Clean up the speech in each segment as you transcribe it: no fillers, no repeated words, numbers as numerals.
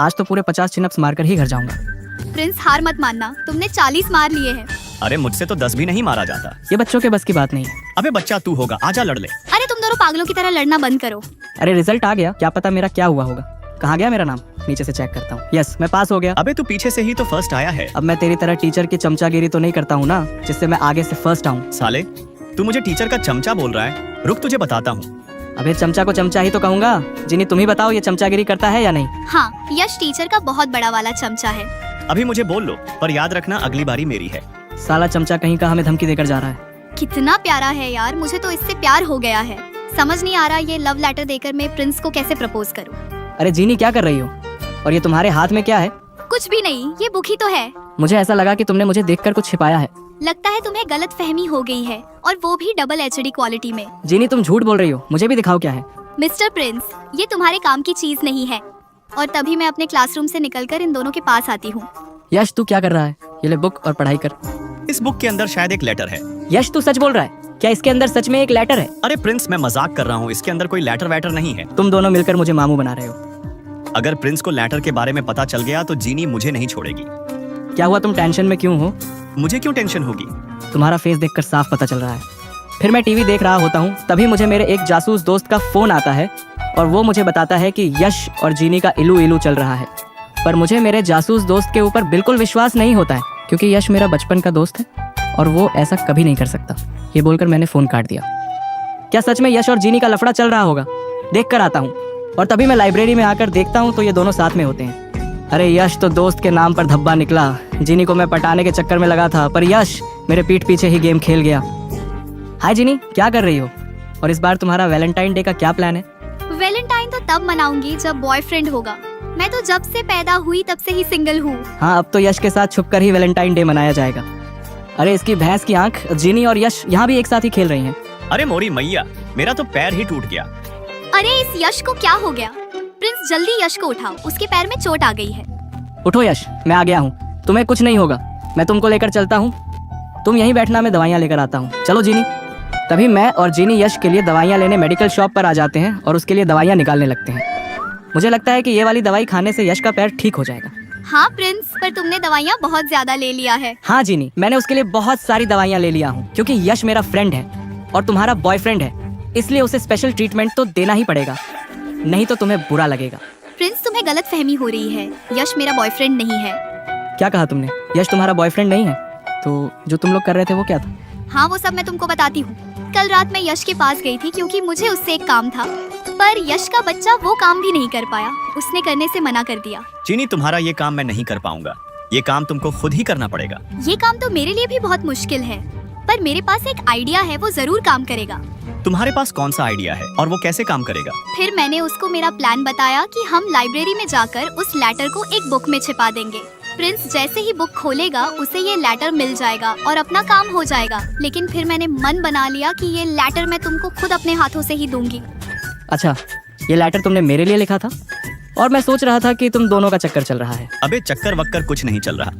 आज तो पूरे 50 चिनअप्स मारकर ही घर जाऊंगा। प्रिंस हार मत मानना, तुमने 40 मार लिए हैं। अरे मुझसे तो 10 भी नहीं मारा जाता। ये बच्चों के बस की बात नहीं है। अबे बच्चा तू होगा, आजा लड़ ले। अरे तुम दोनों पागलों की तरह लड़ना बंद करो। अरे रिजल्ट आ गया, क्या पता मेरा क्या हुआ होगा। कहाँ गया मेरा नाम, नीचे से चेक करता हूँ। यस, मैं पास हो गया। अबे तू पीछे से ही तो फर्स्ट आया है। अब मैं तेरी तरह टीचर की चमचागिरी तो नहीं करता हूँ ना, जिससे मैं आगे से फर्स्ट आऊँ। साले तू मुझे टीचर का चमचा बोल रहा है, रुक तुझे बताता हूँ। अबे चमचा को चमचा ही तो कहूँगा। जिनी तुम ही बताओ, ये चमचागिरी करता है या नहीं। हाँ, यश टीचर का बहुत बड़ा वाला चमचा है। अभी मुझे बोल लो, पर याद रखना अगली बारी मेरी है। साला चमचा कहीं का हमें धमकी देकर जा रहा है। कितना प्यारा है यार, मुझे तो इससे प्यार हो गया है। समझ नहीं आ रहा ये लव लेटर देकर मैं प्रिंस को कैसे प्रपोज करूँ। अरे जीनी क्या कर रही हो, और ये तुम्हारे हाथ में क्या है। कुछ भी नहीं, ये बुक ही तो है। मुझे ऐसा लगा कि तुमने मुझे देखकर कुछ छिपाया है। लगता है तुम्हें गलत फहमी हो गई है, और वो भी डबल HD क्वालिटी में। जीनी तुम झूठ बोल रही हो, मुझे भी दिखाओ क्या है। मिस्टर प्रिंस, ये तुम्हारे काम की चीज नहीं है। और तभी मैं अपने क्लासरूम से निकलकर इन दोनों के पास आती हूँ। यश तू क्या कर रहा है, ये ले बुक और पढ़ाई कर। इस बुक के अंदर शायद एक लेटर है। यश तू सच बोल रहा है, क्या इसके अंदर सच में एक लेटर है। अरे प्रिंस मैं मजाक कर रहा हूँ, इसके अंदर कोई लेटर वेटर नहीं है। तुम दोनों मिलकर मुझे मामू बना रहे हो। अगर प्रिंस को लेटर के बारे में पता चल गया तो जीनी मुझे नहीं छोड़ेगी। क्या हुआ, तुम टेंशन में क्यों हो। मुझे क्यों टेंशन होगी। तुम्हारा फेस देखकर साफ पता चल रहा है। फिर मैं टीवी देख रहा होता हूँ, तभी मुझे मेरे एक जासूस दोस्त का फोन आता है और वो मुझे बताता है कि यश और जीनी का इलू इलू चल रहा है। पर मुझे मेरे जासूस दोस्त के ऊपर बिल्कुल विश्वास नहीं होता है, क्योंकि यश मेरा बचपन का दोस्त है और वो ऐसा कभी नहीं कर सकता। ये बोलकर मैंने फोन काट दिया। क्या सच में यश और जीनी का लफड़ा चल रहा होगा, देख कर आता हूँ। और तभी मैं लाइब्रेरी में आकर देखता हूँ तो ये दोनों साथ में होते हैं। अरे यश तो दोस्त के नाम पर धब्बा निकला। जीनी को मैं पटाने के चक्कर में लगा था, पर यश मेरे पीठ पीछे ही गेम खेल गया। हाय जीनी, क्या कर रही हो, और इस बार तुम्हारा वैलेंटाइन डे का क्या प्लान है। वैलेंटाइन तो तब मनाऊंगी जब बॉयफ्रेंड होगा। मैं तो जब से पैदा हुई तब से ही सिंगल हूँ। हाँ, अब तो यश के साथ छुपकर ही वैलेंटाइन डे मनाया जाएगा। अरे इसकी भैंस की आंख, जीनी और यश यहाँ भी एक साथ ही खेल रही हैं। अरे मोरी मैया, मेरा तो पैर ही टूट गया। अरे इस यश को क्या हो गया। प्रिंस जल्दी यश को उठाओ, उसके पैर में चोट आ गई है। उठो यश, मैं आ गया हूँ, तुम्हें कुछ नहीं होगा। मैं तुमको लेकर चलता हूँ, तुम यहीं बैठना, मैं दवाइयाँ लेकर आता हूँ। चलो जीनी। तभी मैं और जीनी यश के लिए दवाइयाँ लेने मेडिकल शॉप पर आ जाते हैं और उसके लिए दवाइयाँ निकालने लगते हैं। मुझे लगता है कि ये वाली दवाई खाने से यश का पैर ठीक हो जाएगा। हाँ प्रिंस, पर तुमने दवाइयाँ बहुत ज्यादा ले लिया है। हाँ जीनी, मैंने उसके लिए बहुत सारी दवाइयाँ ले लिया हूँ, क्योंकि यश मेरा फ्रेंड है और तुम्हारा बॉयफ्रेंड है, इसलिए उसे स्पेशल ट्रीटमेंट तो देना ही पड़ेगा, नहीं तो तुम्हें बुरा लगेगा। प्रिंस तुम्हें गलत फहमी हो रही है, यश मेरा बॉयफ्रेंड नहीं है। क्या कहा तुमने, यश तुम्हारा बॉयफ्रेंड नहीं है? तो जो तुम लोग कर रहे थे वो क्या था? हाँ वो सब मैं तुमको बताती हूँ। कल रात मैं यश के पास गई थी क्योंकि मुझे उससे एक काम था, पर यश का बच्चा वो काम भी नहीं कर पाया, उसने करने से मना कर दिया। जीनी तुम्हारा ये काम मैं नहीं कर पाऊंगा, ये काम तुमको खुद ही करना पड़ेगा। ये काम तो मेरे लिए भी बहुत मुश्किल है, पर मेरे पास एक आइडिया है, वो जरूर काम करेगा। तुम्हारे पास कौन सा आइडिया है और वो कैसे काम करेगा? फिर मैंने उसको मेरा प्लान बताया कि हम लाइब्रेरी में जाकर उस लेटर को एक बुक में छिपा देंगे। प्रिंस जैसे ही बुक खोलेगा उसे ये लेटर मिल जाएगा और अपना काम हो जाएगा। लेकिन फिर मैंने मन बना लिया कि ये लेटर मैं तुमको खुद अपने हाथों से ही दूंगी। अच्छा, ये लेटर तुमने मेरे लिए लिखा था, और मैं सोच रहा था कि तुम दोनों का चक्कर चल रहा है। अबे चक्कर वक्कर कुछ नहीं चल रहा।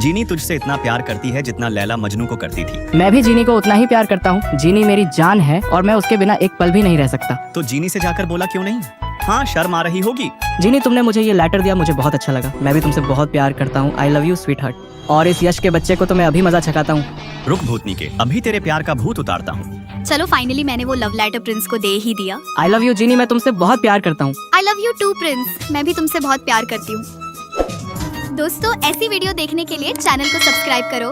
जीनी तुझसे इतना प्यार करती है जितना लैला मजनू को करती थी। मैं भी जीनी को उतना ही प्यार करता हूँ। जीनी मेरी जान है और मैं उसके बिना एक पल भी नहीं रह सकता। तो जीनी से जाकर बोला क्यों नहीं? हाँ शर्म आ रही होगी। जीनी तुमने मुझे ये लेटर दिया, मुझे बहुत अच्छा लगा। मैं भी तुमसे बहुत प्यार करता हूँ। I love you sweet heart. और इस यश के बच्चे को तो मैं अभी मजा छकाता हूँ। रुक भूतनी के, अभी तेरे प्यार का भूत उतारता हूँ। चलो फाइनली मैंने वो लव लेटर प्रिंस को दे ही दिया। आई लव यू जीनी, मैं तुमसे बहुत प्यार करता हूँ। I love you too prince, मैं भी तुमसे बहुत प्यार करती हूँ। दोस्तों ऐसी वीडियो देखने के लिए चैनल को सब्सक्राइब करो।